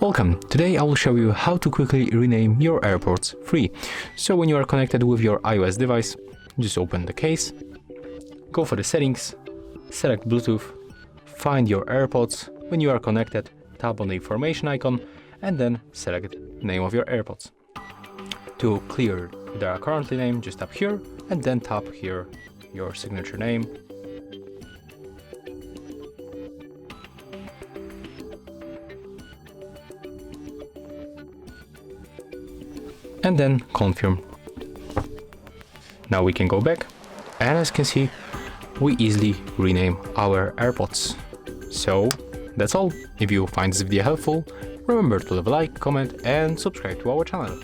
Welcome! Today I will show you how to quickly rename your AirPods free. So when you are connected with your iOS device, just open the case, go for the settings, select Bluetooth, find your AirPods. When you are connected, tap on the information icon and then select the name of your AirPods. To clear the currently name, just tap here and then tap here your signature name. And then confirm. Now we can go back, and as you can see, we easily rename our AirPods. So that's all. If you find this video helpful, remember to leave a like, comment and subscribe to our channel.